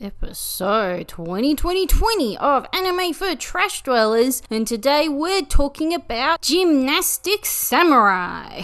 Episode 2020 of Anime for Trashdwellers, and today we're talking about Gymnastics Samurai,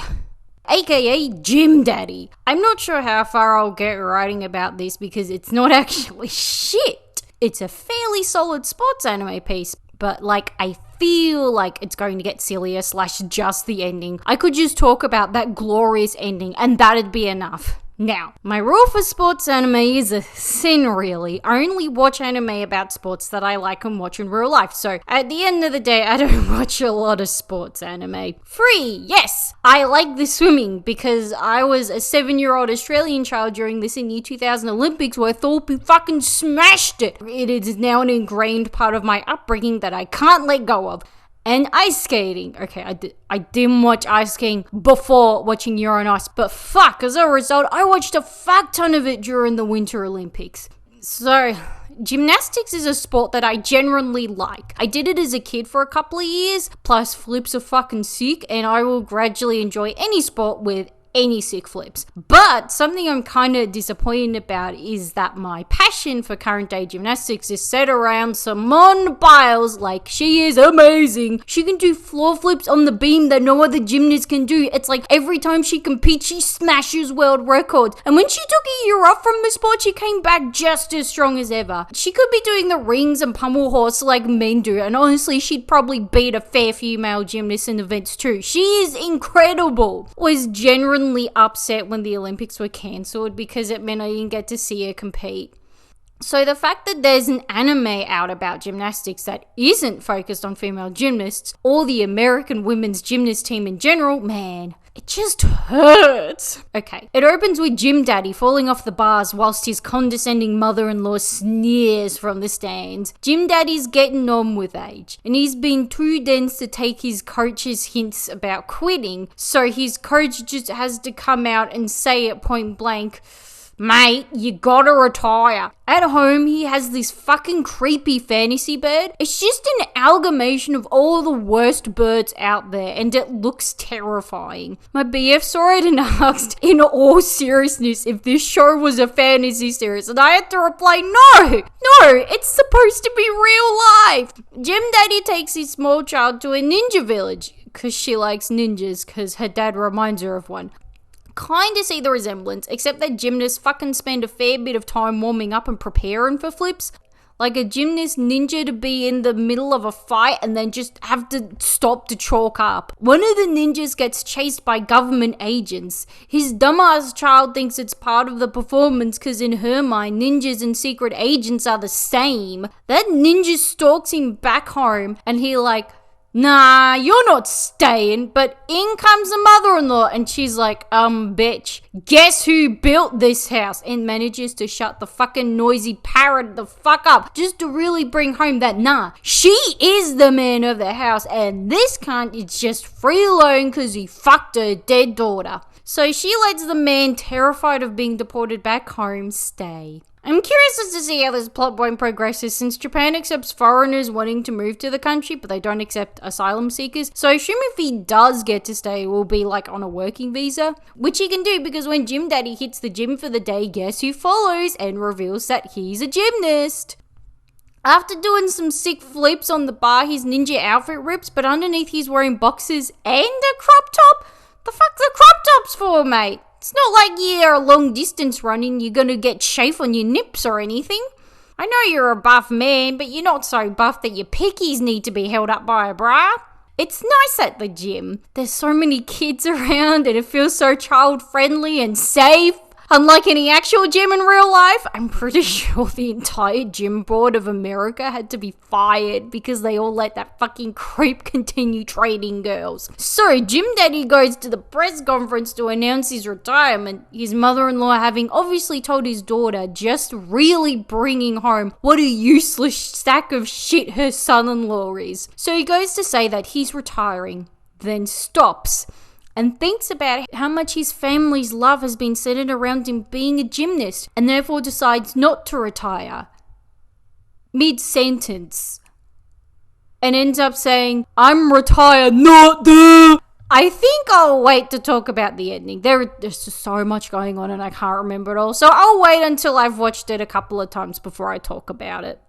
aka Gym Daddy. I'm not sure how far I'll get writing about this because it's not actually shit. It's a fairly solid sports anime piece, but I feel like it's going to get sillier / just the ending. I could just talk about that glorious ending and that'd be enough. Now, my rule for sports anime is a sin, really. I only watch anime about sports that I like and watch in real life. So, at the end of the day, I don't watch a lot of sports anime. 3, yes! I like the swimming because I was a 7-year-old Australian child during the Sydney 2000 Olympics where Thorpe fucking smashed it. It is now an ingrained part of my upbringing that I can't let go of. And ice skating. Okay, I didn't watch ice skating before watching Euro on Ice, but fuck, as a result, I watched a fuck ton of it during the Winter Olympics. So, gymnastics is a sport that I generally like. I did it as a kid for a couple of years, plus flips are fucking sick, and I will gradually enjoy any sport with any sick flips. But something I'm kind of disappointed about is that my passion for current day gymnastics is set around Simone Biles. She is amazing. She can do floor flips on the beam that no other gymnast can do. It's like every time she competes, she smashes world records. And when she took a year off from the sport, she came back just as strong as ever. She could be doing the rings and pummel horse like men do, and honestly, she'd probably beat a fair few male gymnasts in events too. She is incredible. Was genuinely upset when the Olympics were cancelled because it meant I didn't get to see her compete. So the fact that there's an anime out about gymnastics that isn't focused on female gymnasts or the American women's gymnast team in general, man, it just hurts. Okay, it opens with Gym Daddy falling off the bars whilst his condescending mother-in-law sneers from the stands. Gym Daddy's getting on with age, and he's been too dense to take his coach's hints about quitting, so his coach just has to come out and say it point blank, "Mate, you gotta retire." At home, he has this fucking creepy fantasy bird. It's just an amalgamation of all the worst birds out there, and it looks terrifying. My BF saw it and asked, in all seriousness, if this show was a fantasy series, and I had to reply, no, it's supposed to be real life. Gym Daddy takes his small child to a ninja village, because she likes ninjas, because her dad reminds her of one. Kinda see the resemblance, except that gymnasts fucking spend a fair bit of time warming up and preparing for flips. Like a gymnast ninja to be in the middle of a fight and then just have to stop to chalk up. One of the ninjas gets chased by government agents. His dumbass child thinks it's part of the performance because in her mind, ninjas and secret agents are the same. That ninja stalks him back home and he "Nah, you're not staying," but in comes the mother-in-law and she's like, bitch, guess who built this house? And manages to shut the fucking noisy parrot the fuck up just to really bring home that, nah, she is the man of the house and this cunt is just freeloading because he fucked her dead daughter. So she lets the man, terrified of being deported back home, stay. I'm curious as to see how this plot point progresses since Japan accepts foreigners wanting to move to the country, but they don't accept asylum seekers. So I assume if he does get to stay, it will be on a working visa, which he can do because when Gym Daddy hits the gym for the day, guess who follows and reveals that he's a gymnast. After doing some sick flips on the bar, his ninja outfit rips, but underneath he's wearing boxers and a crop top? The fuck's the crop tops for, mate? It's not like you're long distance running, you're gonna get chafe on your nips or anything. I know you're a buff man, but you're not so buff that your pickies need to be held up by a bra. It's nice at the gym. There's so many kids around and it feels so child friendly and safe. Unlike any actual gym in real life, I'm pretty sure the entire gym board of America had to be fired because they all let that fucking creep continue training girls. So, Gym Daddy goes to the press conference to announce his retirement, his mother-in-law having obviously told his daughter, just really bringing home what a useless sack of shit her son-in-law is. So he goes to say that he's retiring, then stops and thinks about how much his family's love has been centered around him being a gymnast, and therefore decides not to retire. Mid-sentence. And ends up saying, "I'm retired, not the..." I think I'll wait to talk about the ending. There's just so much going on and I can't remember it all. So I'll wait until I've watched it a couple of times before I talk about it.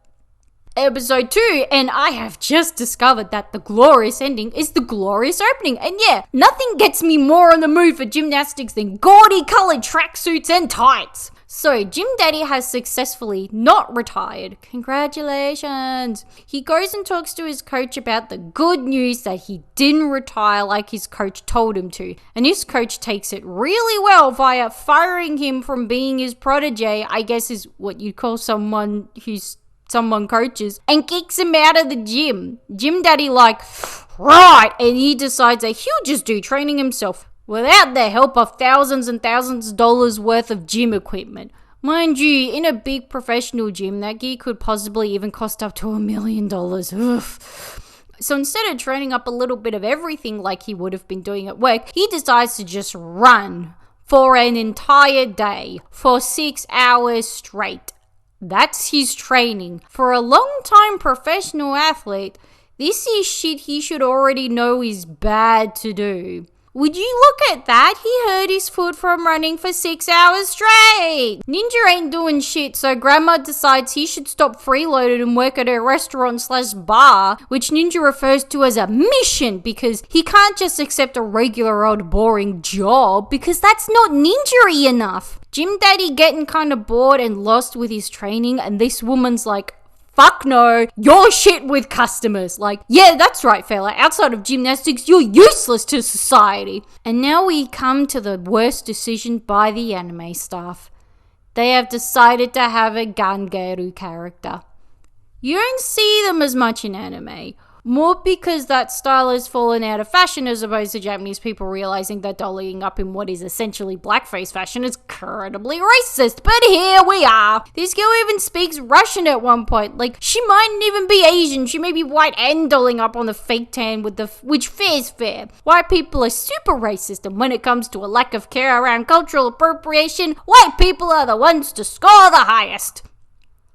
Episode 2, and I have just discovered that the glorious ending is the glorious opening. And yeah, nothing gets me more in the mood for gymnastics than gaudy coloured tracksuits and tights. So, Gym Daddy has successfully not retired. Congratulations! He goes and talks to his coach about the good news that he didn't retire like his coach told him to. And his coach takes it really well via firing him from being his protege, I guess is what you call someone who's someone coaches, and kicks him out of the gym. Gym Daddy right, and he decides that he'll just do training himself without the help of thousands and thousands of dollars worth of gym equipment. Mind you, in a big professional gym, that gear could possibly even cost up to $1 million. Oof. So instead of training up a little bit of everything like he would have been doing at work, he decides to just run for an entire day, for 6 hours straight. That's his training. For a long-time professional athlete, this is shit he should already know is bad to do. Would you look at that? He hurt his foot from running for 6 hours straight. Ninja ain't doing shit, so Grandma decides he should stop freeloading and work at a restaurant/bar, which Ninja refers to as a mission because he can't just accept a regular old boring job because that's not ninja-y enough. Gym Daddy getting kind of bored and lost with his training, and this woman's like, fuck no, you're shit with customers. Like, yeah, that's right, fella. Outside of gymnastics, you're useless to society. And now we come to the worst decision by the anime staff. They have decided to have a Gangeru character. You don't see them as much in anime. More because that style has fallen out of fashion as opposed to Japanese people realizing that dollying up in what is essentially blackface fashion is incredibly racist. But here we are. This girl even speaks Russian at one point. Like, she mightn't even be Asian. She may be white and dolling up on the fake tan which fair is fair. White people are super racist, and when it comes to a lack of care around cultural appropriation, white people are the ones to score the highest.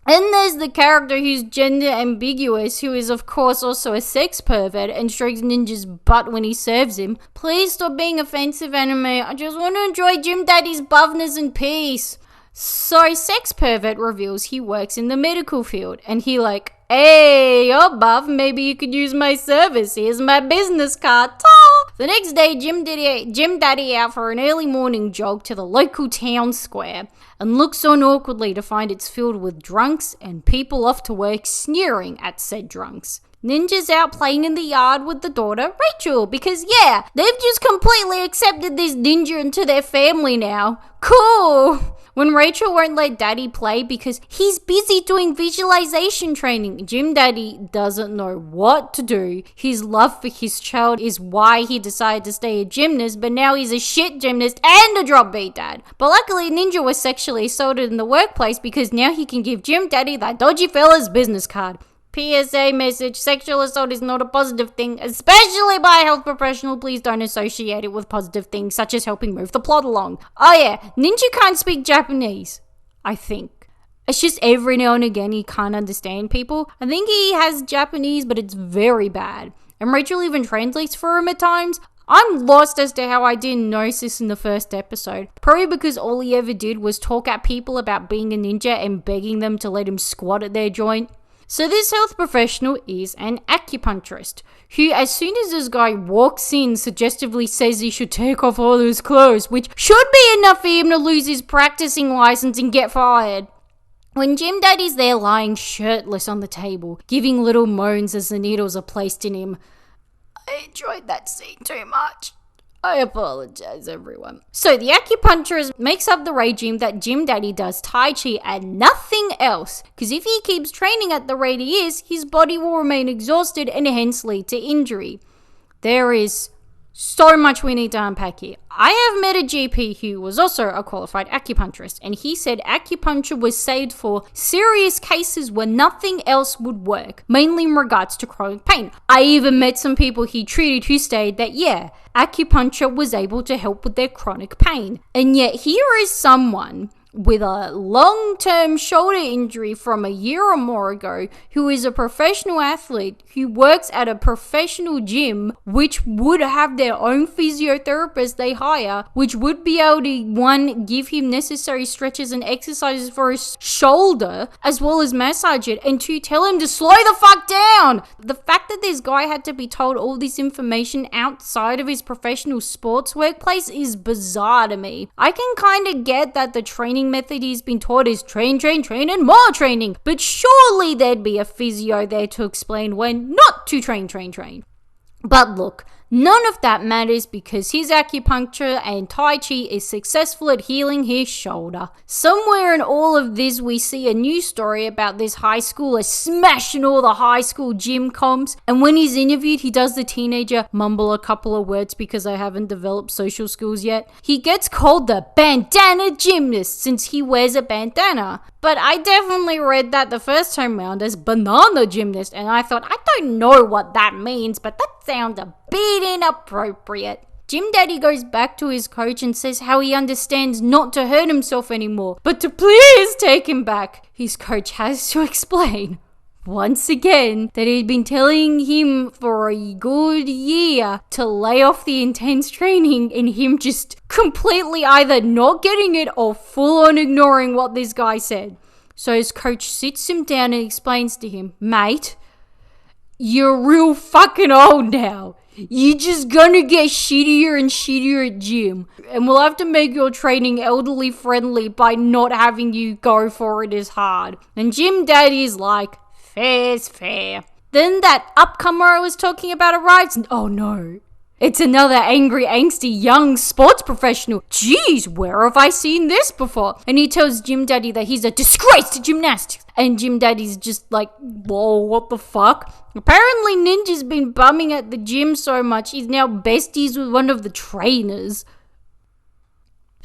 And there's the character who's gender ambiguous, who is of course also a sex pervert and strokes Ninja's butt when he serves him. Please stop being offensive, anime. I just want to enjoy Gym Daddy's buffness and peace. So sex pervert reveals he works in the medical field, and he like, hey, you're buff, maybe you could use my service. Here's my business card. Ta! The next day, Gym Daddy out for an early morning jog to the local town square and looks on awkwardly to find it's filled with drunks and people off to work sneering at said drunks. Ninja's out playing in the yard with the daughter, Rachel, because yeah, they've just completely accepted this ninja into their family now. Cool! When Rachel won't let Daddy play because he's busy doing visualization training, Gym Daddy doesn't know what to do. His love for his child is why he decided to stay a gymnast, but now he's a shit gymnast and a drop beat dad. But luckily, Ninja was sexually assaulted in the workplace because now he can give Gym Daddy that dodgy fella's business card. PSA message, sexual assault is not a positive thing, especially by a health professional. Please don't associate it with positive things such as helping move the plot along. Oh yeah, Ninja can't speak Japanese, I think. It's just every now and again he can't understand people. I think he has Japanese, but it's very bad. And Rachel even translates for him at times. I'm lost as to how I didn't notice this in the first episode. Probably because all he ever did was talk at people about being a ninja and begging them to let him squat at their joint. So this health professional is an acupuncturist, who as soon as this guy walks in suggestively says he should take off all his clothes, which should be enough for him to lose his practicing license and get fired. When Gym Daddy's there lying shirtless on the table, giving little moans as the needles are placed in him. I enjoyed that scene too much. I apologize, everyone. So the acupuncturist makes up the regime that Gym Daddy does Tai Chi and nothing else. Because if he keeps training at the rate he is, his body will remain exhausted and hence lead to injury. There is so much we need to unpack here. I have met a GP who was also a qualified acupuncturist, and he said acupuncture was saved for serious cases where nothing else would work, mainly in regards to chronic pain. I even met some people he treated who stated that, yeah, acupuncture was able to help with their chronic pain. And yet here is someone with a long-term shoulder injury from a year or more ago, who is a professional athlete who works at a professional gym, which would have their own physiotherapist they hire, which would be able to, one, give him necessary stretches and exercises for his shoulder, as well as massage it, and two, tell him to slow the fuck down. The fact that this guy had to be told all this information outside of his professional sports workplace is bizarre to me. I can kind of get that the training method he's been taught is train, and more training, but surely there'd be a physio there to explain when not to train. But look, none of that matters because his acupuncture and Tai Chi is successful at healing his shoulder. Somewhere in all of this, we see a new story about this high schooler smashing all the high school gym comps. And when he's interviewed, he does the teenager mumble a couple of words because I haven't developed social skills yet. He gets called the bandana gymnast since he wears a bandana. But I definitely read that the first time round as banana gymnast, and I thought, I don't know what that means, but that sounds a bit inappropriate. Gym Daddy goes back to his coach and says how he understands not to hurt himself anymore, but to please take him back. His coach has to explain once again that he'd been telling him for a good year to lay off the intense training, and him just completely either not getting it or full on ignoring what this guy said. So his coach sits him down and explains to him, mate, you're real fucking old now. You're just gonna get shittier and shittier at gym, and we'll have to make your training elderly friendly by not having you go for it as hard. And Gym Daddy's like, fair's fair. Then that upcomer I was talking about arrives, and oh no, it's another angry, angsty young sports professional. Jeez, where have I seen this before? And he tells Gym Daddy that he's a disgrace to gymnastics. And Gym Daddy's just like, whoa, what the fuck? Apparently Ninja's been bumming at the gym so much, he's now besties with one of the trainers.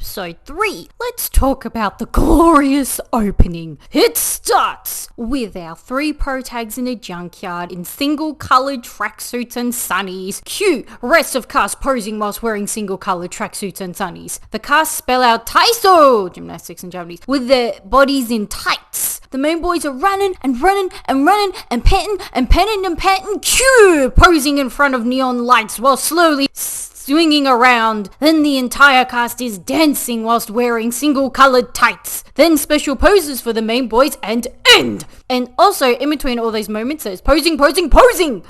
Episode 3, let's talk about the glorious opening. It starts with our 3 pro tags in a junkyard in single coloured tracksuits and sunnies. Cue rest of cast posing whilst wearing single coloured tracksuits and sunnies. The cast spell out Taiso, gymnastics in Japanese, with their bodies in tights. The main boys are running and panting. Cue posing in front of neon lights while slowly swinging around. Then the entire cast is dancing whilst wearing single coloured tights. Then special poses for the main boys and end. And also in between all those moments there's posing.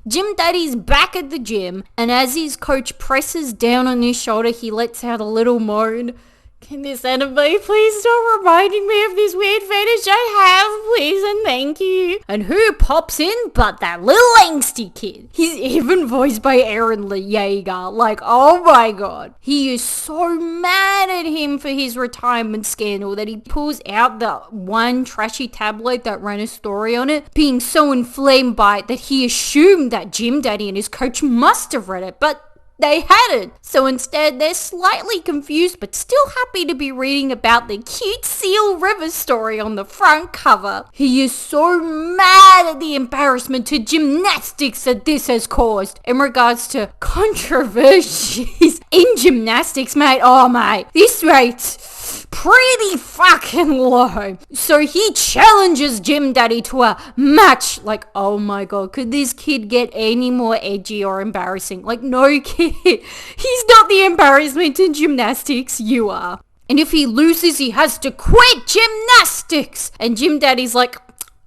Gym Daddy's back at the gym, and as his coach presses down on his shoulder, he lets out a little moan. Can this anime please stop reminding me of this weird fetish I have, please and thank you? And who pops in but that little angsty kid? He's even voiced by Aaron Yeager. Like, oh my god. He is so mad at him for his retirement scandal that he pulls out the one trashy tabloid that ran a story on it, being so inflamed by it that he assumed that Gym Daddy and his coach must have read it, but they hadn't. So instead, they're slightly confused but still happy to be reading about the cute Seal River story on the front cover. He is so mad at the embarrassment to gymnastics that this has caused. In regards to controversies in gymnastics, mate, oh mate, this rate's pretty fucking low. So he challenges Gym Daddy to a match. Like, oh my god, could this kid get any more edgy or embarrassing? Like, no kid. He's not the embarrassment in gymnastics, you are. And if he loses, he has to quit gymnastics. And Gym Daddy's like,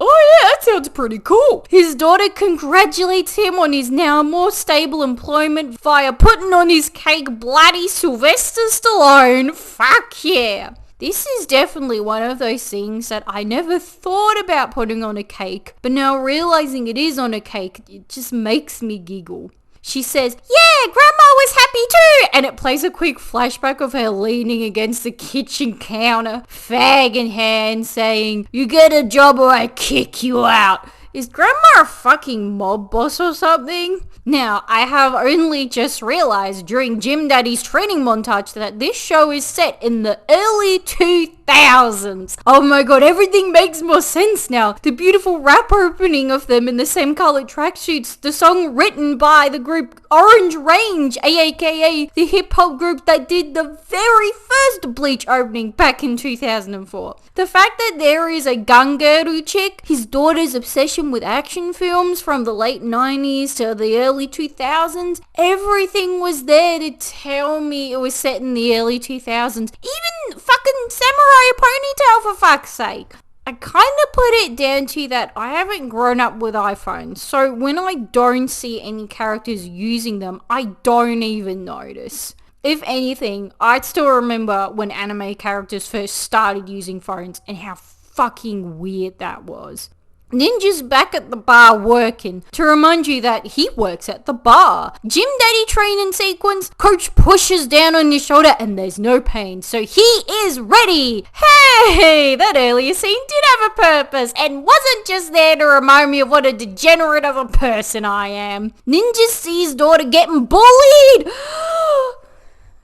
oh yeah, that sounds pretty cool. His daughter congratulates him on his now more stable employment via putting on his cake bloody Sylvester Stallone. Fuck yeah. This is definitely one of those things that I never thought about putting on a cake, but now realizing it is on a cake, it just makes me giggle. She says, yeah, Grandma was happy too. And it plays a quick flashback of her leaning against the kitchen counter, fag in hand, saying, you get a job or I kick you out. Is Grandma a fucking mob boss or something? Now, I have only just realized during Gym Daddy's training montage that this show is set in the early 2000s. Oh my god, everything makes more sense now. The beautiful rap opening of them in the same colored tracksuits, the song written by the group Orange Range, aka the hip hop group that did the very first Bleach opening back in 2004. The fact that there is a Gangeru chick, his daughter's obsession with action films from the late 90s to the early 2000s, everything was there to tell me it was set in the early 2000s. Even fucking Samurai Ponytail, for fuck's sake. I kind of put it down to that I haven't grown up with iPhones, so when I don't see any characters using them, I don't even notice. If anything, I'd still remember when anime characters first started using phones and how fucking weird that was. Ninja's back at the bar working to remind you that he works at the bar. Gym Daddy training sequence, coach pushes down on your shoulder and there's no pain, so he is ready. Hey, that earlier scene did have a purpose and wasn't just there to remind me of what a degenerate of a person I am. Ninja sees daughter getting bullied.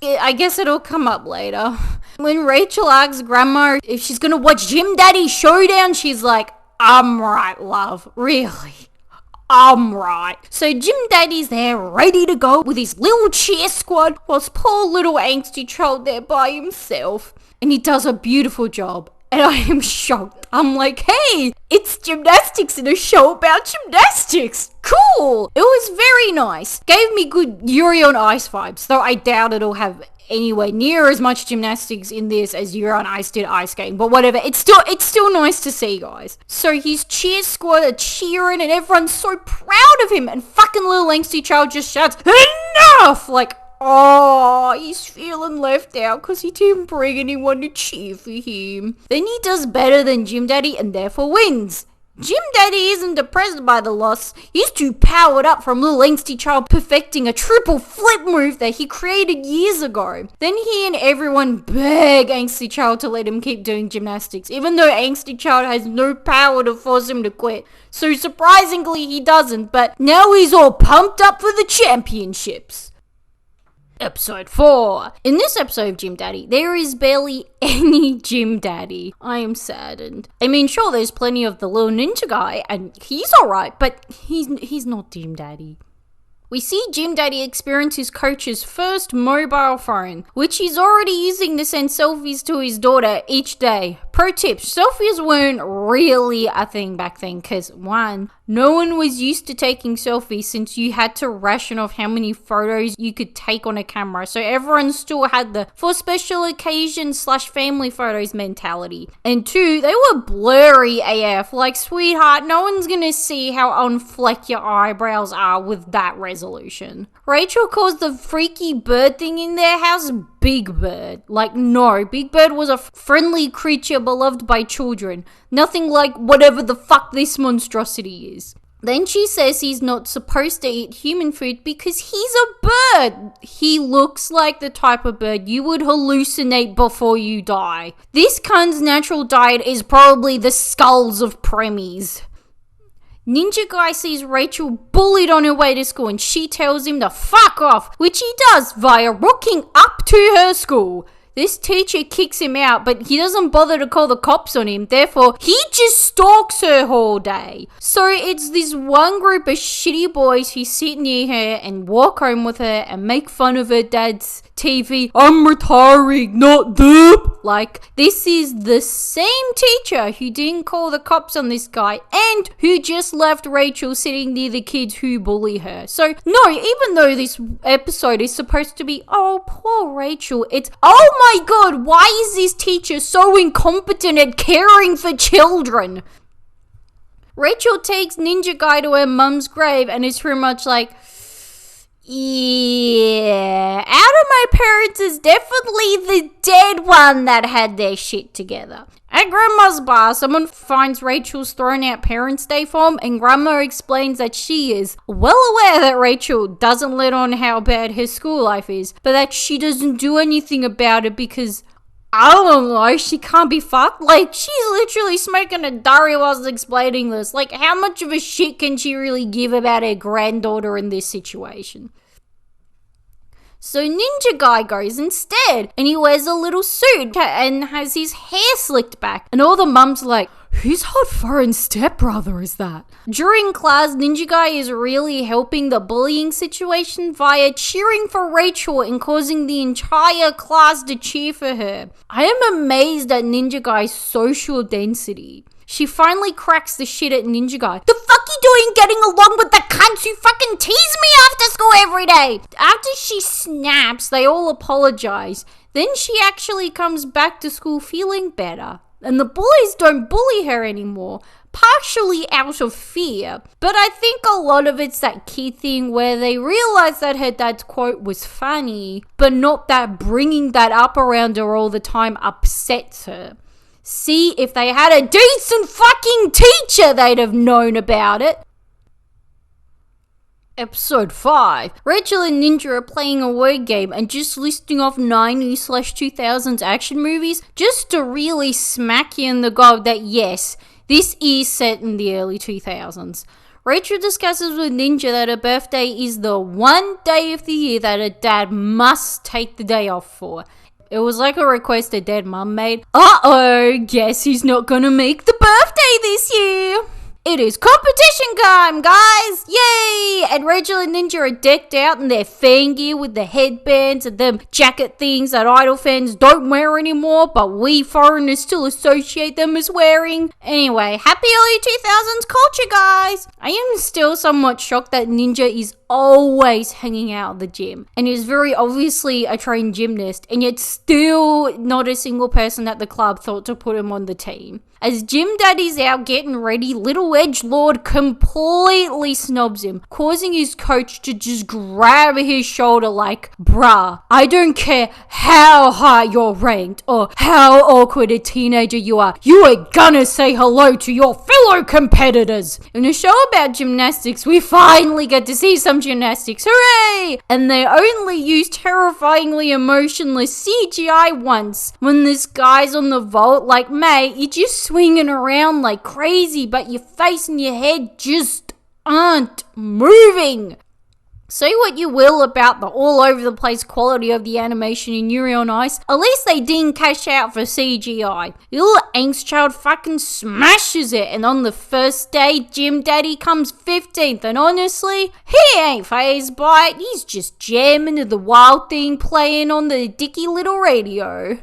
I guess it'll come up later. When Rachel asks Grandma if she's gonna watch Gym Daddy Showdown, she's like, I'm right, love. Really? I'm right. So Gym Daddy's there ready to go with his little cheer squad whilst poor little angsty trolled there by himself. And he does a beautiful job. And I am shocked. I'm like, hey, it's gymnastics in a show about gymnastics. Cool. It was very nice. Gave me good Yuri on Ice vibes, though I doubt it'll have anywhere near as much gymnastics in this as Yuri on Ice did ice skating, but whatever. It's still nice to see, guys. So his cheer squad are cheering and everyone's so proud of him, and fucking little angsty child just shouts, enough! Like, oh, he's feeling left out because he didn't bring anyone to cheer for him. Then he does better than Gym Daddy and therefore wins. Gym Daddy isn't depressed by the loss. He's too powered up from little angsty child perfecting a triple flip move that he created years ago. Then he and everyone beg angsty child to let him keep doing gymnastics, even though angsty child has no power to force him to quit. So surprisingly he doesn't, but now he's all pumped up for the championships. Episode 4. In this episode of Gym Daddy, there is barely any Gym Daddy. I am saddened. I mean, sure, there's plenty of the little ninja guy, and he's alright, but he's not Gym Daddy. We see Gym Daddy experience his coach's first mobile phone, which he's already using to send selfies to his daughter each day. Pro tip, selfies weren't really a thing back then because, one, no one was used to taking selfies since you had to ration off how many photos you could take on a camera, so everyone still had the for special occasions / family photos mentality. And two, they were blurry AF, like, sweetheart, no one's gonna see how on fleck your eyebrows are with that resolution. Rachel calls the freaky bird thing in their house Big Bird. Like, no, Big Bird was a friendly creature beloved by children. Nothing like whatever the fuck this monstrosity is. Then she says he's not supposed to eat human food because he's a bird. He looks like the type of bird you would hallucinate before you die. This cunt's natural diet is probably the skulls of premies. Ninja Guy sees Rachel bullied on her way to school and she tells him to fuck off, which he does via rocking up to her school. This teacher kicks him out, but he doesn't bother to call the cops on him, therefore he just stalks her all day. So it's this one group of shitty boys who sit near her and walk home with her and make fun of her dad's TV. I'm retiring, not them. Like, this is the same teacher who didn't call the cops on this guy and who just left Rachel sitting near the kids who bully her. So no, even though this episode is supposed to be, oh, poor Rachel, it's, oh my god, why is this teacher so incompetent at caring for children? Rachel takes Ninja Guy to her mum's grave and is pretty much like, yeah, out of my parents is definitely the dead one that had their shit together. At Grandma's bar, someone finds Rachel's thrown out Parents' Day form and Grandma explains that she is well aware that Rachel doesn't let on how bad her school life is, but that she doesn't do anything about it because, I don't know, she can't be fucked. Like, she's literally smoking a durry whilst explaining this. Like, how much of a shit can she really give about her granddaughter in this situation? So Ninja Guy goes instead, and he wears a little suit and has his hair slicked back. And all the mums are like, whose hot foreign stepbrother is that? During class, Ninja Guy is really helping the bullying situation via cheering for Rachel and causing the entire class to cheer for her. I am amazed at Ninja Guy's social density. She finally cracks the shit at Ninja Guy. The fuck you doing getting along with the cunts who fucking tease me after school every day? After she snaps, they all apologize. Then she actually comes back to school feeling better. And the boys don't bully her anymore, partially out of fear. But I think a lot of it's that key thing where they realize that her dad's quote was funny, but not that bringing that up around her all the time upsets her. See, if they had a decent fucking teacher, they'd have known about it. Episode 5. Rachel and Ninja are playing a word game and just listing off 90s/2000s action movies just to really smack you in the gob that yes, this is set in the early 2000s. Rachel discusses with Ninja that her birthday is the one day of the year that her dad must take the day off for. It was like a request her dead mum made. Uh-oh, guess he's not gonna make the birthday this year. It is competition time, guys! Yay! And Rachel and Ninja are decked out in their fan gear with the headbands and them jacket things that Idol fans don't wear anymore, but we foreigners still associate them as wearing. Anyway, happy early 2000s culture, guys! I am still somewhat shocked that Ninja is always hanging out at the gym and is very obviously a trained gymnast, and yet still not a single person at the club thought to put him on the team. As Gym Daddy's out getting ready, little edgelord completely snobs him, causing his coach to just grab his shoulder like, bruh, I don't care how high you're ranked or how awkward a teenager you are gonna say hello to your fellow competitors. In a show about gymnastics, we finally get to see some gymnastics, hooray! And they only use terrifyingly emotionless CGI once, when this guy's on the vault like, mate, you just swinging around like crazy, but your face and your head just aren't moving. Say what you will about the all over the place quality of the animation in Yuri on Ice, at least they didn't cash out for CGI. Little angst child fucking smashes it, and on the first day, Gym Daddy comes 15th, and honestly, he ain't fazed by it. He's just jamming to the wild thing playing on the dicky little radio.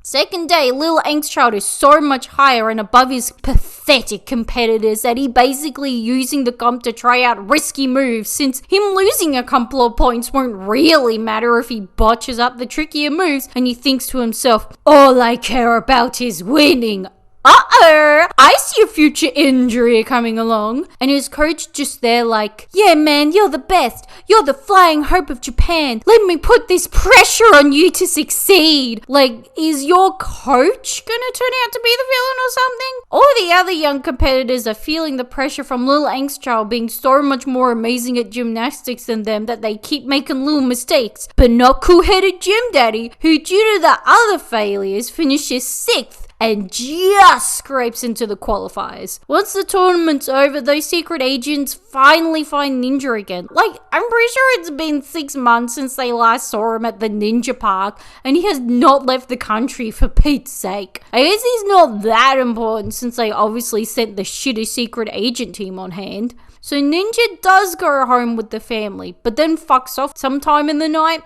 Second day, Lil Angstchild is so much higher and above his pathetic competitors that he basically using the comp to try out risky moves, since him losing a couple of points won't really matter if he botches up the trickier moves, and he thinks to himself, all I care about is winning. Uh-oh, I see a future injury coming along. And his coach just there like, yeah man, you're the best. You're the flying hope of Japan. Let me put this pressure on you to succeed. Like, is your coach gonna turn out to be the villain or something? All the other young competitors are feeling the pressure from Lil Angstchild being so much more amazing at gymnastics than them that they keep making little mistakes. But not cool-headed Gym Daddy, who due to the other failures finishes 6th. And just scrapes into the qualifiers. Once the tournament's over, those secret agents finally find Ninja again. Like, I'm pretty sure it's been 6 months since they last saw him at the Ninja Park, and he has not left the country for Pete's sake. I guess he's not that important since they obviously sent the shitty secret agent team on hand. So Ninja does go home with the family, but then fucks off sometime in the night.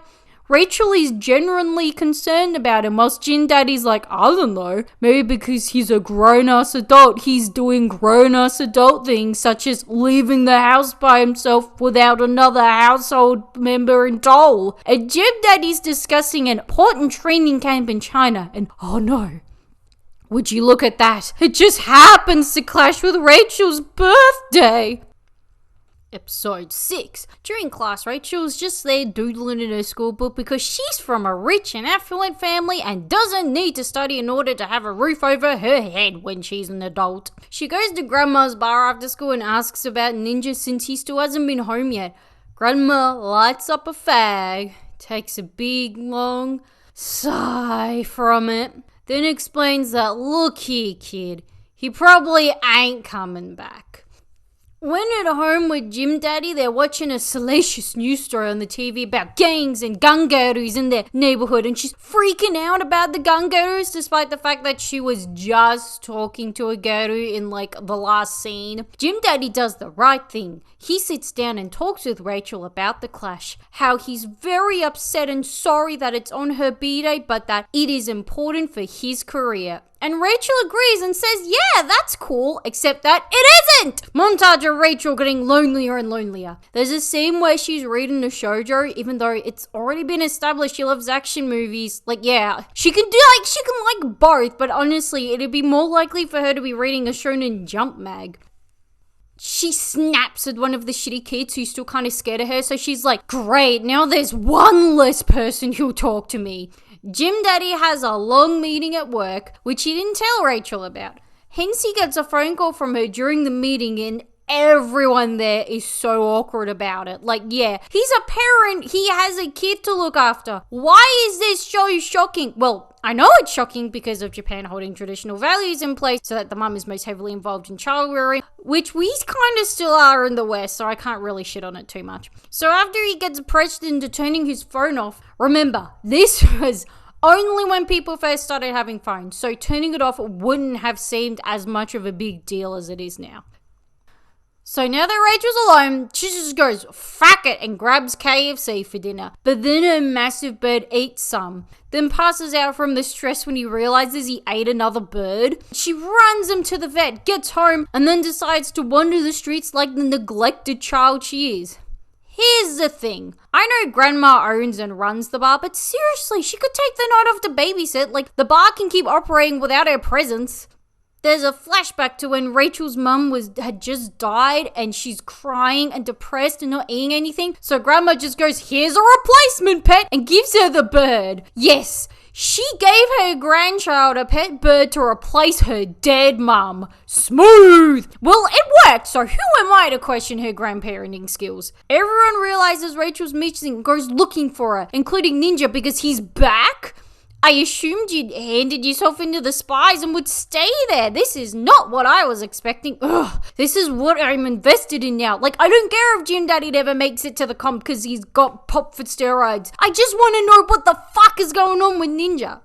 Rachel is genuinely concerned about him, whilst Gin Daddy's like, I don't know, maybe because he's a grown-ass adult, he's doing grown-ass adult things, such as leaving the house by himself without another household member in tow. And Gym Daddy's discussing an important training camp in China, and oh no, would you look at that, it just happens to clash with Rachel's birthday. Episode 6. During class, Rachel's just there doodling in her school book because she's from a rich and affluent family and doesn't need to study in order to have a roof over her head when she's an adult. She goes to Grandma's bar after school and asks about Ninja since he still hasn't been home yet. Grandma lights up a fag, takes a big, long sigh from it, then explains that, look here, kid, he probably ain't coming back. When at home with Jim Daddy, they're watching a salacious news story on the TV about gangs and gungaroos in their neighborhood, and she's freaking out about the gungaroos despite the fact that she was just talking to a guru in the last scene. Jim Daddy does the right thing. He sits down and talks with Rachel about the clash, how he's very upset and sorry that it's on her B-Day, but that it is important for his career. And Rachel agrees and says, yeah, that's cool, except that it isn't! Montage of Rachel getting lonelier and lonelier. There's a scene where she's reading the shoujo, even though it's already been established she loves action movies. She can like both, but honestly, it'd be more likely for her to be reading a Shonen Jump mag. She snaps at one of the shitty kids who's still kind of scared of her, so she's like, great, now there's one less person who'll talk to me. Jim Daddy has a long meeting at work, which he didn't tell Rachel about. Hence, he gets a phone call from her during the meeting, and everyone there is so awkward about it. He's a parent, he has a kid to look after. Why is this so shocking? Well, I know it's shocking because of Japan holding traditional values in place so that the mum is most heavily involved in child rearing, which we kind of still are in the West, so I can't really shit on it too much. So after he gets pressured into turning his phone off, remember, this was only when people first started having phones, so turning it off wouldn't have seemed as much of a big deal as it is now. So now that Rachel's alone, she just goes, fuck it, and grabs KFC for dinner. But then her massive bird eats some, then passes out from the stress when he realizes he ate another bird. She runs him to the vet, gets home, and then decides to wander the streets like the neglected child she is. Here's the thing. I know Grandma owns and runs the bar, but seriously, she could take the night off to babysit. The bar can keep operating without her presence. There's a flashback to when Rachel's mum had just died and she's crying and depressed and not eating anything. So Grandma just goes, here's a replacement pet, and gives her the bird. Yes, she gave her grandchild a pet bird to replace her dead mum. Smooth! Well, it worked, so who am I to question her grandparenting skills? Everyone realizes Rachel's missing and goes looking for her, including Ninja because he's back. I assumed you'd handed yourself into the spies and would stay there. This is not what I was expecting. Ugh, this is what I'm invested in now. I don't care if Jim Daddy ever makes it to the comp because he's got popped for steroids. I just want to know what the fuck is going on with Ninja.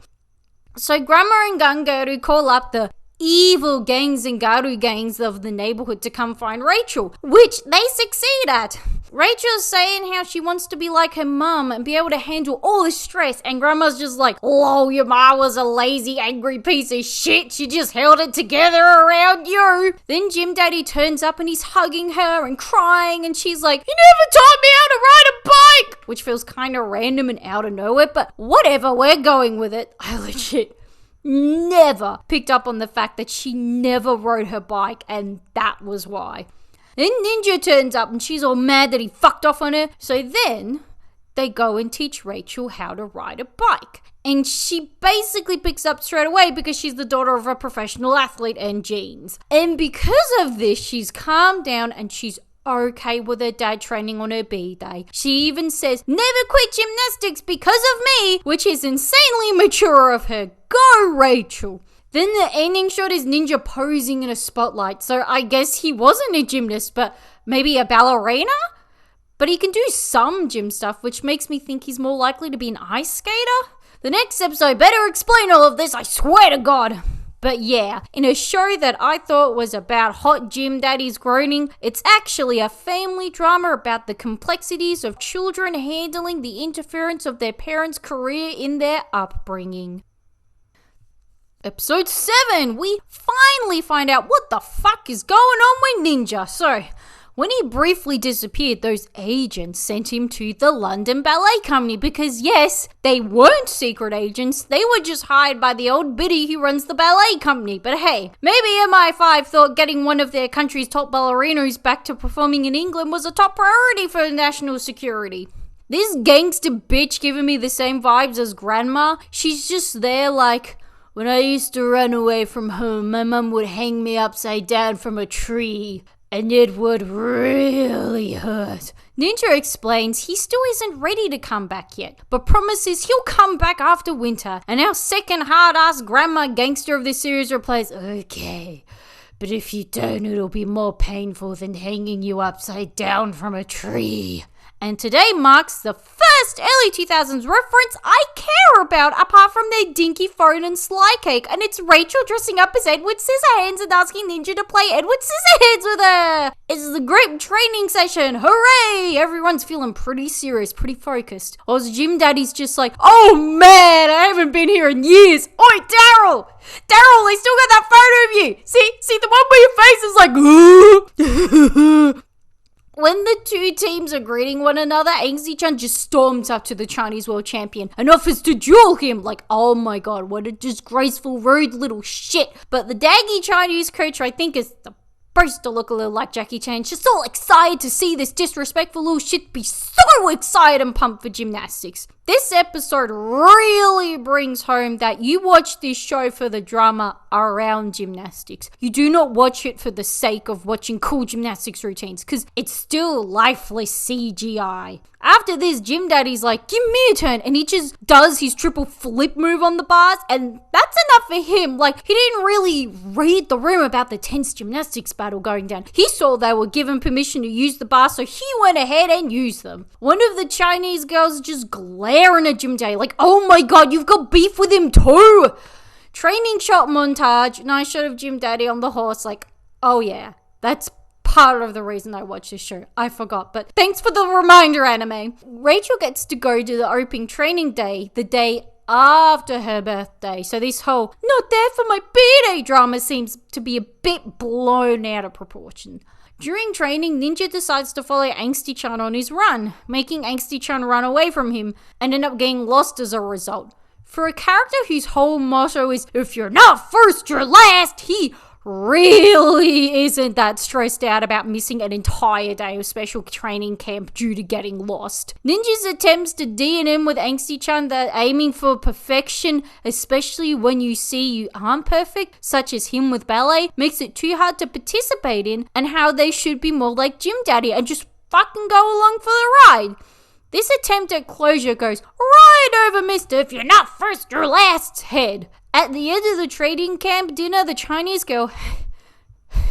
So Grandma and Gungaru call up the evil gangs and Garu gangs of the neighborhood to come find Rachel, which they succeed at. Rachel's saying how she wants to be like her mum and be able to handle all the stress, and Grandma's just like, lol, your ma was a lazy, angry piece of shit. She just held it together around you. Then Jim Daddy turns up and he's hugging her and crying, and she's like, you never taught me how to ride a bike, which feels kind of random and out of nowhere, but whatever, we're going with it. I legit never picked up on the fact that she never rode her bike, and that was why. Then Ninja turns up and she's all mad that he fucked off on her. So then they go and teach Rachel how to ride a bike. And she basically picks up straight away because she's the daughter of a professional athlete and genes. And because of this, she's calmed down and she's okay with her dad training on her B-Day. She even says, never quit gymnastics because of me, which is insanely mature of her. Go, Rachel. Then the ending shot is Ninja posing in a spotlight, so I guess he wasn't a gymnast, but maybe a ballerina? But he can do some gym stuff, which makes me think he's more likely to be an ice skater? The next episode better explain all of this, I swear to God. But yeah, in a show that I thought was about hot gym daddies groaning, it's actually a family drama about the complexities of children handling the interference of their parents' career in their upbringing. Episode 7, we finally find out what the fuck is going on with Ninja. So, when he briefly disappeared, those agents sent him to the London Ballet Company because yes, they weren't secret agents, they were just hired by the old biddy who runs the ballet company. But hey, maybe MI5 thought getting one of their country's top ballerinos back to performing in England was a top priority for national security. This gangster bitch giving me the same vibes as Grandma. She's just there like, when I used to run away from home, my mum would hang me upside down from a tree. and it would really hurt. Ninja explains he still isn't ready to come back yet, but promises he'll come back after winter, and our second hard-ass grandma gangster of this series replies, okay, but if you don't, it'll be more painful than hanging you upside down from a tree. And today marks the first early 2000s reference I care about apart from their dinky phone and sly cake, and it's Rachel dressing up as Edward Scissorhands and asking Ninja to play Edward Scissorhands with her. It's the group training session, hooray! Everyone's feeling pretty serious, pretty focused. Oz Gym Daddy's just like, oh man, I haven't been here in years. Oi, Daryl! Daryl, they still got that photo of you. See the one where your face is like, When the two teams are greeting one another, Angsty-chan just storms up to the Chinese world champion and offers to duel him. Like, oh my god, what a disgraceful, rude little shit. But the daggy Chinese coach, I think, is supposed to look a little like Jackie Chan. She's so excited to see this disrespectful little shit be so excited and pumped for gymnastics. This episode really brings home that you watch this show for the drama around gymnastics. You do not watch it for the sake of watching cool gymnastics routines, because it's still lifeless CGI. After this, Gym Daddy's like, give me a turn, and he just does his triple flip move on the bars, and that's enough for him. Like, he didn't really read the room about the tense gymnastics battle going down. He saw they were given permission to use the bars, so he went ahead and used them. One of the Chinese girls just glaring at Gym Daddy, like, oh my god, you've got beef with him too! Training shot montage, nice shot of Gym Daddy on the horse, like, oh yeah, that's part of the reason I watch this show. I forgot, but thanks for the reminder, anime. Rachel gets to go to the opening training day the day after her birthday, so this whole not there for my birthday drama seems to be a bit blown out of proportion. During training, Ninja decides to follow Angsty-chan on his run, making Angsty-chan run away from him and end up getting lost as a result. For a character whose whole motto is, if you're not first, you're last, he really isn't that stressed out about missing an entire day of special training camp due to getting lost. Ninja's attempts to D&M with Angsty-chan that aiming for perfection, especially when you see you aren't perfect, such as him with ballet, makes it too hard to participate in, and how they should be more like Gym Daddy and just fucking go along for the ride. This attempt at closure goes right over Mr. If you're not first, you're last's head. At the end of the training camp dinner, the Chinese girl,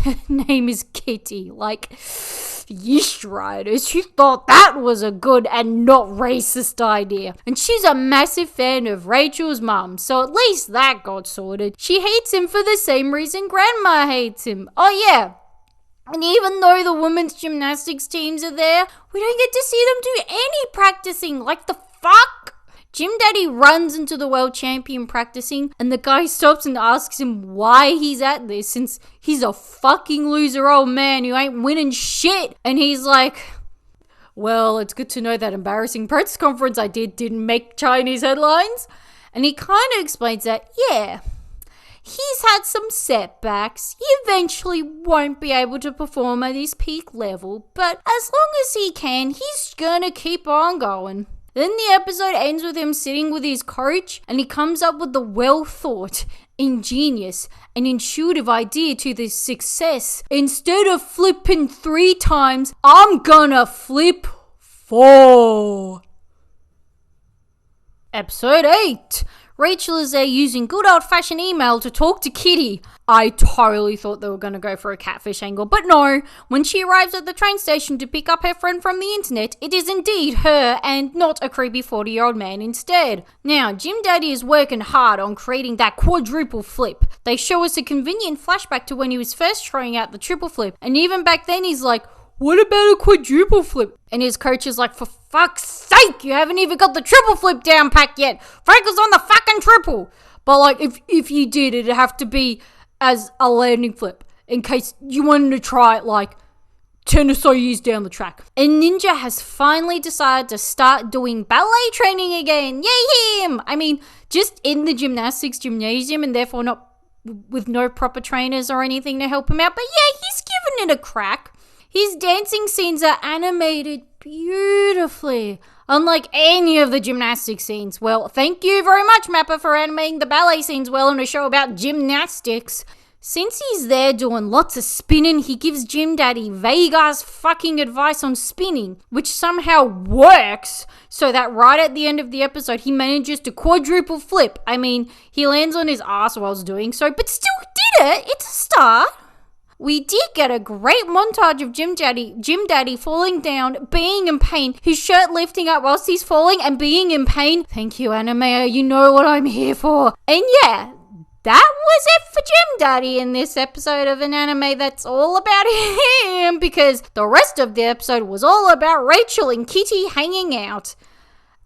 her name is Kitty, like, yeesh riders, she thought that was a good and not racist idea. And she's a massive fan of Rachel's mum, so at least that got sorted. She hates him for the same reason Grandma hates him. Oh yeah. And even though the women's gymnastics teams are there, we don't get to see them do any practicing. Like, the fuck? Gym Daddy runs into the world champion practicing, and the guy stops and asks him why he's at this, since he's a fucking loser old man who ain't winning shit. And he's like, well, it's good to know that embarrassing press conference I didn't make Chinese headlines. And he kind of explains that, yeah, he's had some setbacks. He eventually won't be able to perform at his peak level, but as long as he can, he's gonna keep on going. Then the episode ends with him sitting with his coach, and he comes up with the well-thought, ingenious, and intuitive idea to this success. Instead of flipping 3 times, I'm gonna flip 4. Episode 8. Rachel is there using good old-fashioned email to talk to Kitty. I totally thought they were going to go for a catfish angle, but no. When she arrives at the train station to pick up her friend from the internet, it is indeed her and not a creepy 40-year-old man instead. Now, Gym Daddy is working hard on creating that quadruple flip. They show us a convenient flashback to when he was first trying out the triple flip, and even back then he's like, what about a quadruple flip? And his coach is like, for fuck's sake, you haven't even got the triple flip down packed yet. Focus on the fucking triple. But like, if you did, it'd have to be as a landing flip, in case you wanted to try it like 10 or so years down the track. And Ninja has finally decided to start doing ballet training again. Yay him! I mean, just in the gymnastics gymnasium, and therefore not with no proper trainers or anything to help him out. But yeah, he's given it a crack. His dancing scenes are animated beautifully, unlike any of the gymnastics scenes. Well, thank you very much, Mappa, for animating the ballet scenes well in a show about gymnastics. Since he's there doing lots of spinning, he gives Gym Daddy vague-ass fucking advice on spinning, which somehow works, so that right at the end of the episode, he manages to quadruple flip. I mean, he lands on his ass whilst doing so, but still did it. It's a start. We did get a great montage of Gym Daddy falling down, being in pain, his shirt lifting up whilst he's falling and being in pain. Thank you, Anime, you know what I'm here for. And yeah, that was it for Gym Daddy in this episode of an anime that's all about him, because the rest of the episode was all about Rachel and Kitty hanging out.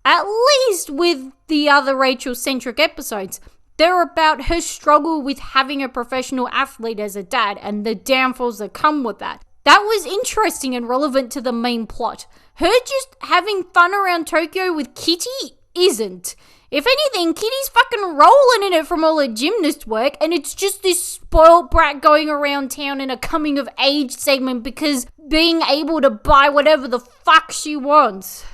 At least with the other Rachel-centric episodes. They're about her struggle with having a professional athlete as a dad and the downfalls that come with that. That was interesting and relevant to the main plot. Her just having fun around Tokyo with Kitty isn't. If anything, Kitty's fucking rolling in it from all her gymnast work, and it's just this spoiled brat going around town in a coming of age segment because being able to buy whatever the fuck she wants.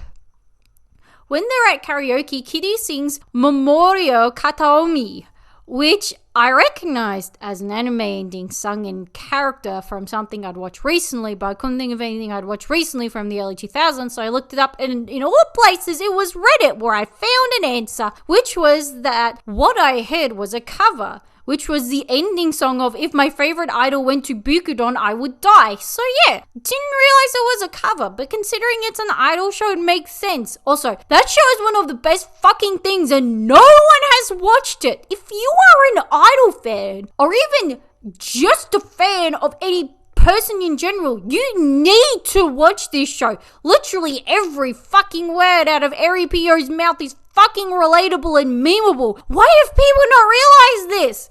When they're at karaoke, Kitty sings Momorio Kataomi, which I recognized as an anime ending sung in character from something I'd watched recently, but I couldn't think of anything I'd watched recently from the early 2000s, so I looked it up, and in all places it was Reddit where I found an answer, which was that what I heard was a cover, which was the ending song of If My Favorite Idol Went to Bukudon, I Would Die. So yeah, didn't realize it was a cover, but considering it's an idol show, it makes sense. Also, that show is one of the best fucking things and no one has watched it. If you are an idol fan, or even just a fan of any person in general, you need to watch this show. Literally every fucking word out of Eri Pio's mouth is fucking relatable and memeable. Why have people not realized this?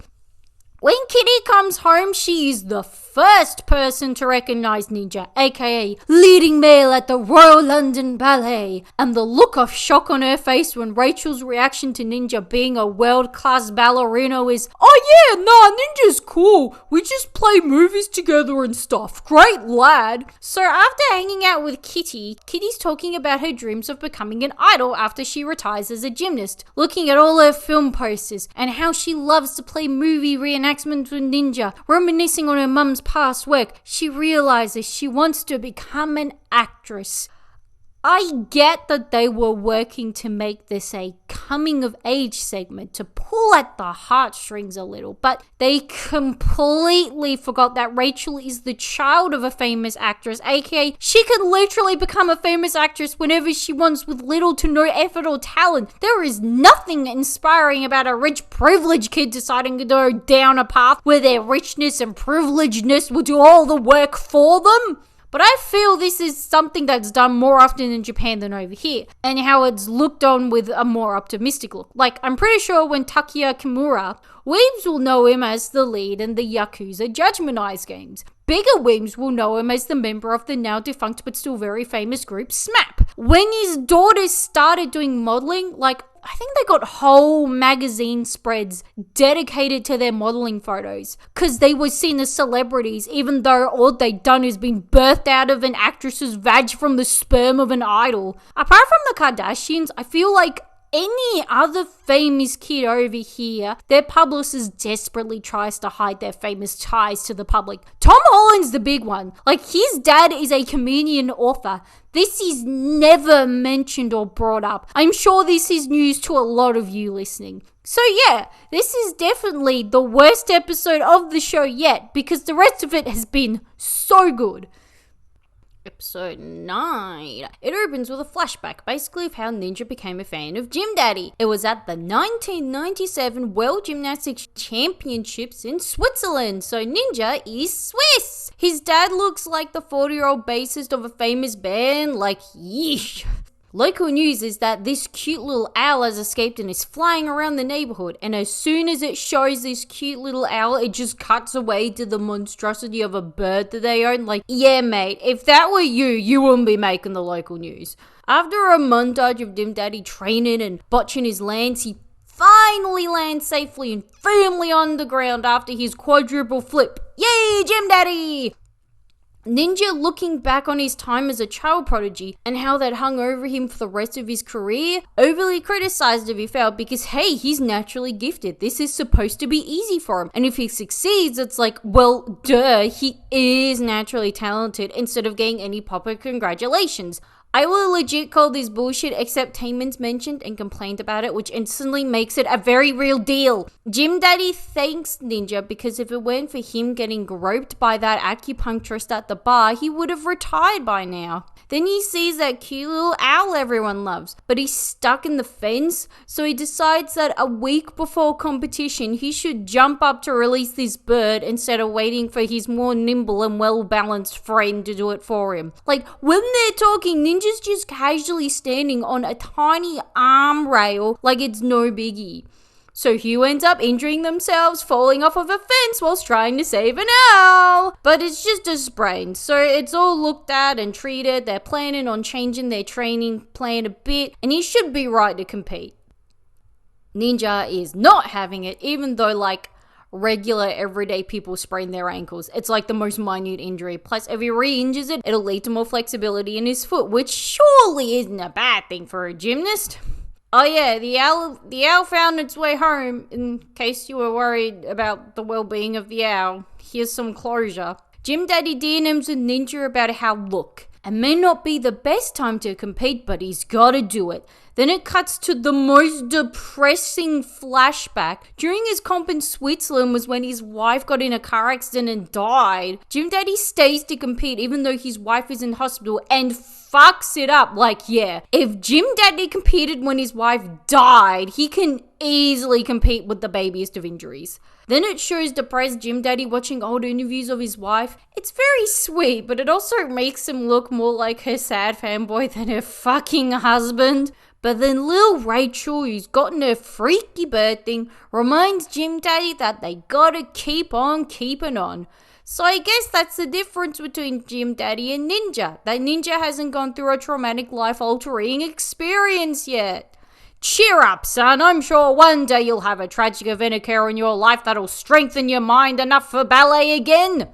When Kitty comes home, she is the first person to recognize Ninja, aka leading male at the Royal London Ballet, and the look of shock on her face when Rachel's reaction to Ninja being a world-class ballerina is, "Oh yeah, nah, Ninja's cool, we just play movies together and stuff, great lad." So after hanging out with Kitty, Kitty's talking about her dreams of becoming an idol after she retires as a gymnast, looking at all her film posters, and how she loves to play movie reenactments with Ninja, reminiscing on her mum's past work. She realizes she wants to become an actress. I get that they were working to make this a coming of age segment to pull at the heartstrings a little, but they completely forgot that Rachel is the child of a famous actress, aka she can literally become a famous actress whenever she wants with little to no effort or talent. There is nothing inspiring about a rich privileged kid deciding to go down a path where their richness and privilegedness will do all the work for them. But I feel this is something that's done more often in Japan than over here, and how it's looked on with a more optimistic look. Like, I'm pretty sure when Takuya Kimura, weebs will know him as the lead in the Yakuza Judgment Eyes games. Bigger weebs will know him as the member of the now defunct but still very famous group SMAP. When his daughters started doing modeling, I think they got whole magazine spreads dedicated to their modeling photos because they were seen as celebrities, even though all they'd done is been birthed out of an actress's vag from the sperm of an idol. Apart from the Kardashians, I feel like any other famous kid over here, their publicist desperately tries to hide their famous ties to the public. Tom Holland's the big one. His dad is a comedian author. This is never mentioned or brought up. I'm sure this is news to a lot of you listening. So yeah, this is definitely the worst episode of the show yet, because the rest of it has been so good. Episode 9. It opens with a flashback, basically, of how Ninja became a fan of Gym Daddy. It was at the 1997 World Gymnastics Championships in Switzerland, so Ninja is Swiss. His dad looks like the 40-year-old bassist of a famous band, yeesh. Local news is that this cute little owl has escaped and is flying around the neighborhood, and as soon as it shows this cute little owl, it just cuts away to the monstrosity of a bird that they own. Yeah mate, if that were you, you wouldn't be making the local news. After a montage of Gym Daddy training and botching his lands, he finally lands safely and firmly on the ground after his quadruple flip. Yay, Gym Daddy! Ninja, looking back on his time as a child prodigy and how that hung over him for the rest of his career, overly criticized if he failed because, hey, he's naturally gifted. This is supposed to be easy for him. And if he succeeds, it's like, well, duh, he is naturally talented instead of getting any proper congratulations. I will legit call this bullshit, except Taemin's mentioned and complained about it, which instantly makes it a very real deal. Gym Daddy thanks Ninja because if it weren't for him getting groped by that acupuncturist at the bar, he would have retired by now. Then he sees that cute little owl everyone loves, but he's stuck in the fence, so he decides that a week before competition, he should jump up to release this bird instead of waiting for his more nimble and well-balanced friend to do it for him. Like, when they're talking, Ninja's just casually standing on a tiny arm rail like it's no biggie. So Hugh ends up injuring themselves, falling off of a fence whilst trying to save an owl. But it's just a sprain, so it's all looked at and treated. They're planning on changing their training plan a bit, and he should be right to compete. Ninja is not having it, even though, like, regular everyday people sprain their ankles. It's like the most minute injury. Plus, if he re-injures it, it'll lead to more flexibility in his foot, which surely isn't a bad thing for a gymnast. Oh yeah, the owl found its way home. In case you were worried about the well-being of the owl, here's some closure. Gym Daddy DMs with Ninja about how, look, it may not be the best time to compete, but he's gotta do it. Then it cuts to the most depressing flashback. During his comp in Switzerland was when his wife got in a car accident and died. Gym Daddy stays to compete even though his wife is in hospital and fucks it up. Like, yeah, if Gym Daddy competed when his wife died, he can easily compete with the babiest of injuries. Then it shows depressed Gym Daddy watching old interviews of his wife. It's very sweet, but it also makes him look more like her sad fanboy than her fucking husband. But then Lil Rachel, who's gotten her freaky bird thing, reminds Gym Daddy that they gotta keep on keeping on. So I guess that's the difference between Gym Daddy and Ninja. That Ninja hasn't gone through a traumatic life-altering experience yet. Cheer up, son. I'm sure one day you'll have a tragic event occur in your life that'll strengthen your mind enough for ballet again.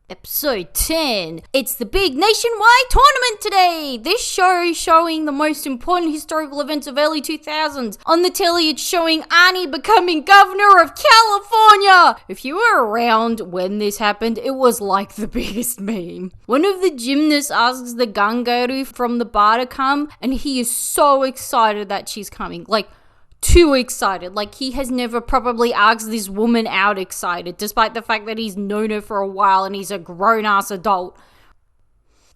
Episode 10. It's the big nationwide tournament today. This show is showing the most important historical events of early 2000s. On the telly, it's showing Arnie becoming governor of California. If you were around when this happened, it was like the biggest meme. One of the gymnasts asks the Gangaru from the bar to come, and he is so excited that she's coming. Like, too excited. Like, he has never probably asked this woman out excited, despite the fact that he's known her for a while and he's a grown-ass adult.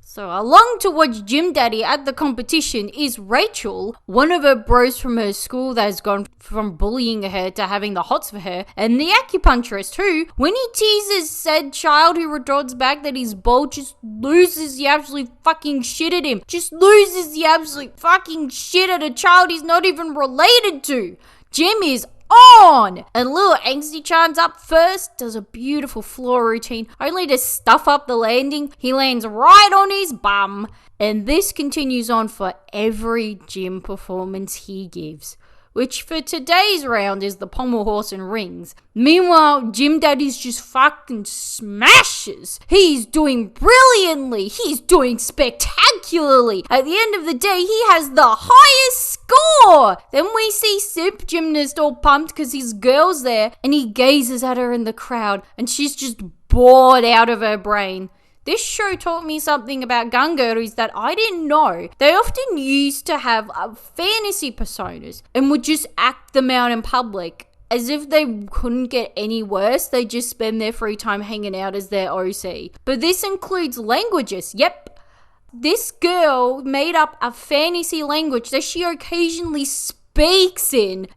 So along to watch Gym Daddy at the competition is Rachel, one of her bros from her school that has gone from bullying her to having the hots for her, and the acupuncturist who, when he teases said child who retorts back that he's bald, just loses the absolute fucking shit at him. Just loses the absolute fucking shit at a child he's not even related to. Jim is on! And little Angsty Chan's up first, does a beautiful floor routine, only to stuff up the landing. He lands right on his bum. And this continues on for every gym performance he gives, which for today's round is the pommel horse and rings. Meanwhile, Gym Daddy's just fucking smashes. He's doing brilliantly. He's doing spectacularly. At the end of the day, he has the highest score. Then we see Simp Gymnast all pumped because his girl's there, and he gazes at her in the crowd, and she's just bored out of her brain. This show taught me something about Gangarus that I didn't know. They often used to have fantasy personas and would just act them out in public. As if they couldn't get any worse, they just spend their free time hanging out as their OC. But this includes languages. Yep. This girl made up a fantasy language that she occasionally speaks in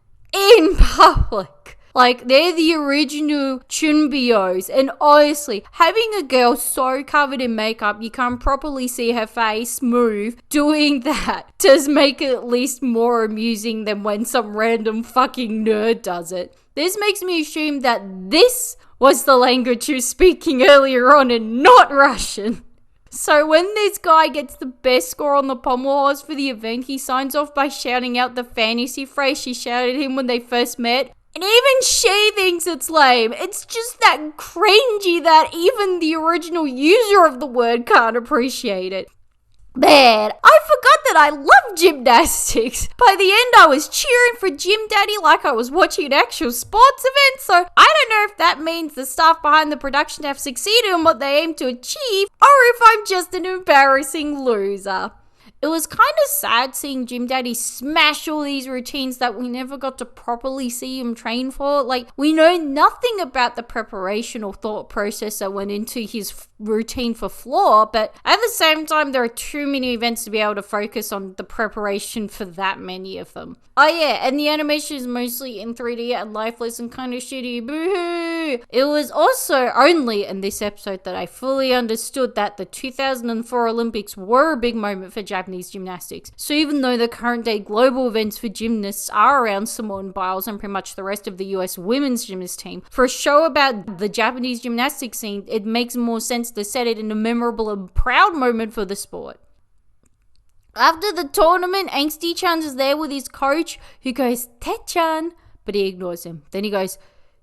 public. Like, they're the original Chunbios, and honestly, having a girl so covered in makeup you can't properly see her face move, doing that does make it at least more amusing than when some random fucking nerd does it. This makes me assume that this was the language she was speaking earlier on and not Russian. So when this guy gets the best score on the pommel horse for the event, he signs off by shouting out the fantasy phrase she shouted at him when they first met. And even she thinks it's lame. It's just that cringy that even the original user of the word can't appreciate it. Man, I forgot that I love gymnastics. By the end, I was cheering for Gym Daddy like I was watching an actual sports event, so I don't know if that means the staff behind the production have succeeded in what they aim to achieve, or if I'm just an embarrassing loser. It was kind of sad seeing Gym Daddy smash all these routines that we never got to properly see him train for. Like, we know nothing about the preparation or thought process that went into his routine for floor, but at the same time, there are too many events to be able to focus on the preparation for that many of them. Oh yeah, and the animation is mostly in 3D and lifeless and kind of shitty. Boo-hoo! It was also only in this episode that I fully understood that the 2004 Olympics were a big moment for Japanese gymnastics. So even though the current day global events for gymnasts are around Simone Biles and pretty much the rest of the US women's gymnast team, for a show about the Japanese gymnastics scene, it makes more sense to set it in a memorable and proud moment for the sport. After the tournament, Angsty-chan is there with his coach, who goes, "Te-chan," but he ignores him. Then he goes,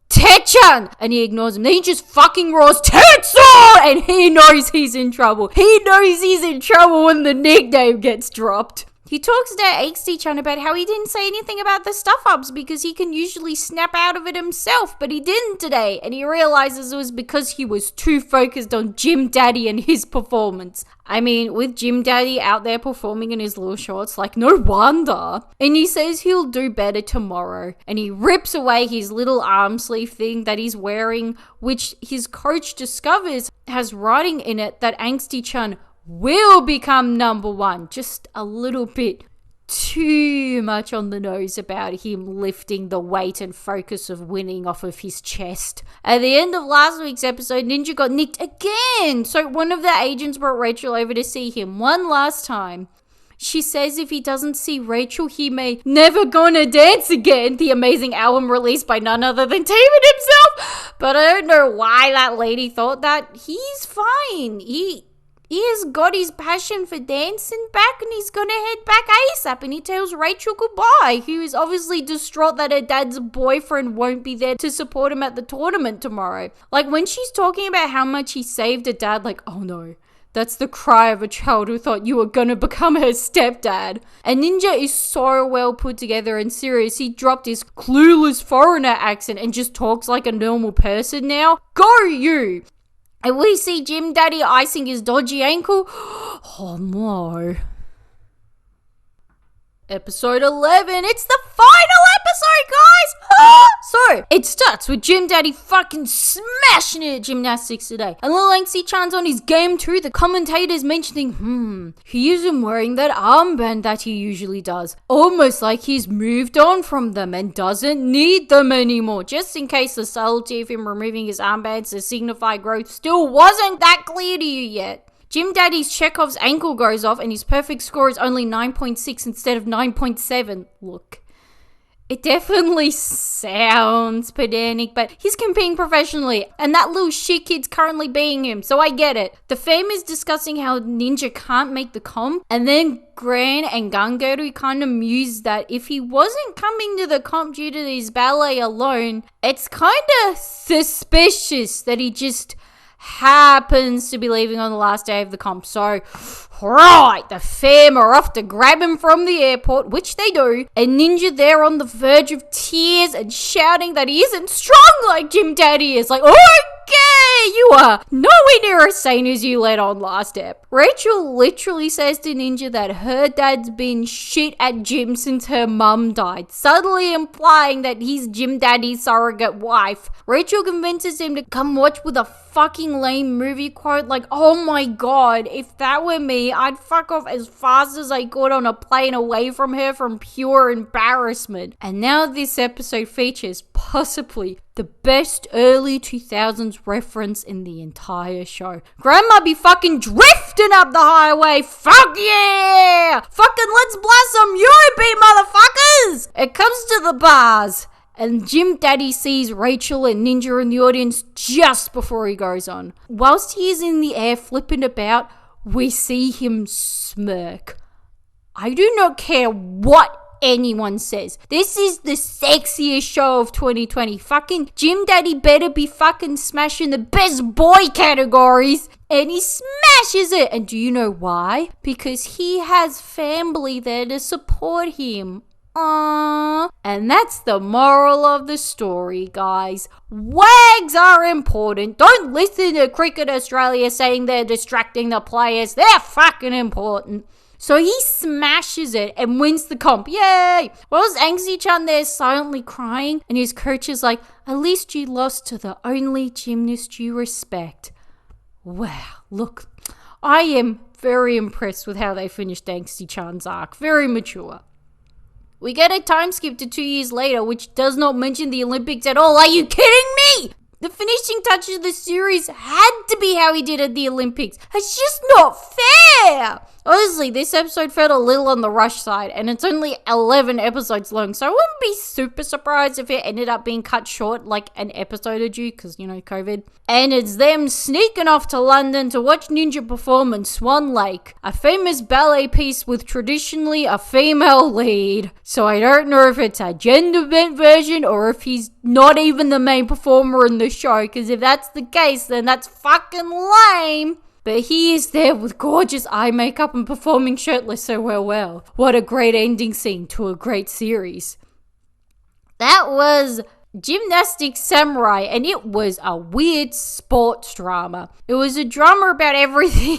"Te-chan!" and he ignores him. Then he just fucking roars, "Tetsu!" and he knows he's in trouble. He knows he's in trouble when the nickname gets dropped. He talks to Angsty-chan about how he didn't say anything about the stuff-ups because he can usually snap out of it himself, but he didn't today, and he realizes it was because he was too focused on Gym Daddy and his performance. I mean, with Gym Daddy out there performing in his little shorts, like, no wonder. And he says he'll do better tomorrow, and he rips away his little arm sleeve thing that he's wearing, which his coach discovers has writing in it that Angsty-chan will become number one. Just a little bit too much on the nose about him lifting the weight and focus of winning off of his chest. At the end of last week's episode, Ninja got nicked again. So one of the agents brought Rachel over to see him one last time. She says if he doesn't see Rachel, he may never gonna dance again. The amazing album released by none other than Taman himself. But I don't know why that lady thought that. He's fine. He has got his passion for dancing back, and he's gonna head back ASAP, and he tells Rachel goodbye, who is obviously distraught that her dad's boyfriend won't be there to support him at the tournament tomorrow. Like, when she's talking about how much he saved her dad, like, oh no, that's the cry of a child who thought you were gonna become her stepdad. And Ninja is so well put together and serious. He dropped his clueless foreigner accent and just talks like a normal person now. Go you! And we see Gym Daddy icing his dodgy ankle. Oh no. Episode 11. It's the final episode, guys! So, it starts with Gym Daddy fucking smashing it at gymnastics today. And little Angsty-chan's on his game too. The commentator's mentioning, he isn't wearing that armband that he usually does. Almost like he's moved on from them and doesn't need them anymore. Just in case the subtlety of him removing his armbands to signify growth still wasn't that clear to you yet. Gym Daddy's Chekhov's ankle goes off and his perfect score is only 9.6 instead of 9.7. Look, it definitely sounds pedantic, but he's competing professionally and that little shit kid's currently beating him, so I get it. The fam is discussing how Ninja can't make the comp, and then Gran and Gangeru kind of mused that if he wasn't coming to the comp due to his ballet alone, it's kind of suspicious that he just happens to be leaving on the last day of the comp. So, right, the fam are off to grab him from the airport, which they do, and Ninja there on the verge of tears and shouting that he isn't strong like Gym Daddy is. Like, okay, you are nowhere near as sane as you let on last ep. Rachel literally says to Ninja that her dad's been shit at gym since her mum died, subtly implying that he's Gym Daddy's surrogate wife. Rachel convinces him to come watch with a fucking lame movie quote like, oh my god, if that were me, I'd fuck off as fast as I could on a plane away from her from pure embarrassment. And now this episode features possibly the best early 2000s reference in the entire show. Grandma be fucking drifting up the highway. Fuck yeah! Fucking let's blast some Eurobeat, motherfuckers! It comes to the bars, and Gym Daddy sees Rachel and Ninja in the audience just before he goes on. Whilst he is in the air flipping about, we see him smirk. I do not care what anyone says. This is the sexiest show of 2020. Fucking Gym Daddy better be fucking smashing the best boy categories. And he smashes it. And do you know why? Because he has family there to support him. Aww. And that's the moral of the story, guys. Wags are important. Don't listen to Cricket Australia saying they're distracting the players. They're fucking important. So he smashes it and wins the comp. Yay! Whilst Angsty-chan there silently crying, and his coach is like, at least you lost to the only gymnast you respect. Wow, look, I am very impressed with how they finished Angsty-chan's arc. Very mature. We get a time skip to 2 years later, which does not mention the Olympics at all. Are you kidding me? The finishing touch of the series had to be how he did at the Olympics. It's just not fair. Honestly, this episode felt a little on the rush side, and it's only 11 episodes long, so I wouldn't be super surprised if it ended up being cut short like an episode or two, because, COVID. And it's them sneaking off to London to watch Ninja perform in Swan Lake, a famous ballet piece with traditionally a female lead. So I don't know if it's a gender-bent version or if he's not even the main performer in the show, because if that's the case, then that's fucking lame. But he is there with gorgeous eye makeup and performing shirtless, so well. What a great ending scene to a great series. That was Gymnastics Samurai, and it was a weird sports drama. It was a drama about everything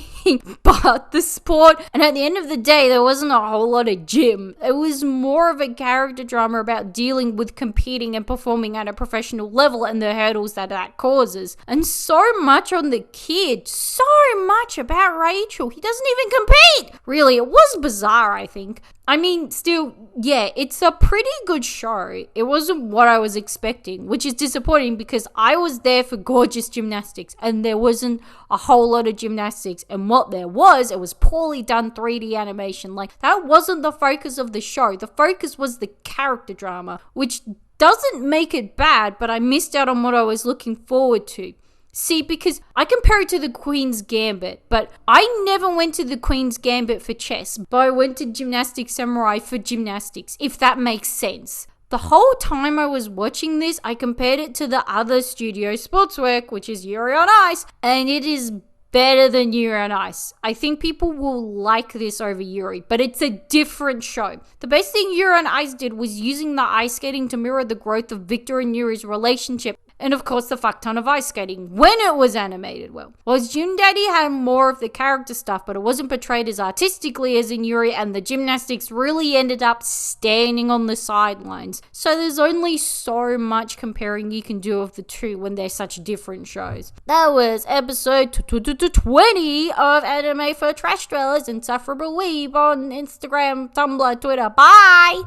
but the sport, and at the end of the day, there wasn't a whole lot of gym. It was more of a character drama about dealing with competing and performing at a professional level and the hurdles that causes. And so much on the kid, so much about Rachel. He doesn't even compete! Really, it was bizarre, I think. I mean, still, yeah, it's a pretty good show. It wasn't what I was expecting, which is disappointing because I was there for gorgeous gymnastics and there wasn't a whole lot of gymnastics. And what there was, it was poorly done 3D animation. Like, that wasn't the focus of the show. The focus was the character drama, which doesn't make it bad, but I missed out on what I was looking forward to. See, because I compare it to the Queen's Gambit, but I never went to the Queen's Gambit for chess, but I went to Gymnastics Samurai for gymnastics, if that makes sense. The whole time I was watching this, I compared it to the other studio sportswork, which is Yuri on Ice, and it is better than Yuri on Ice. I think people will like this over Yuri, but it's a different show. The best thing Yuri on Ice did was using the ice skating to mirror the growth of Victor and Yuri's relationship. And of course the fuck ton of ice skating when it was animated well. Whereas Gym Daddy had more of the character stuff, but it wasn't portrayed as artistically as in Yuri, and the gymnastics really ended up standing on the sidelines. So there's only so much comparing you can do of the two when they're such different shows. That was episode 20 of Anime for Trashdwellers, Insufferable Weeb on Instagram, Tumblr, Twitter. Bye!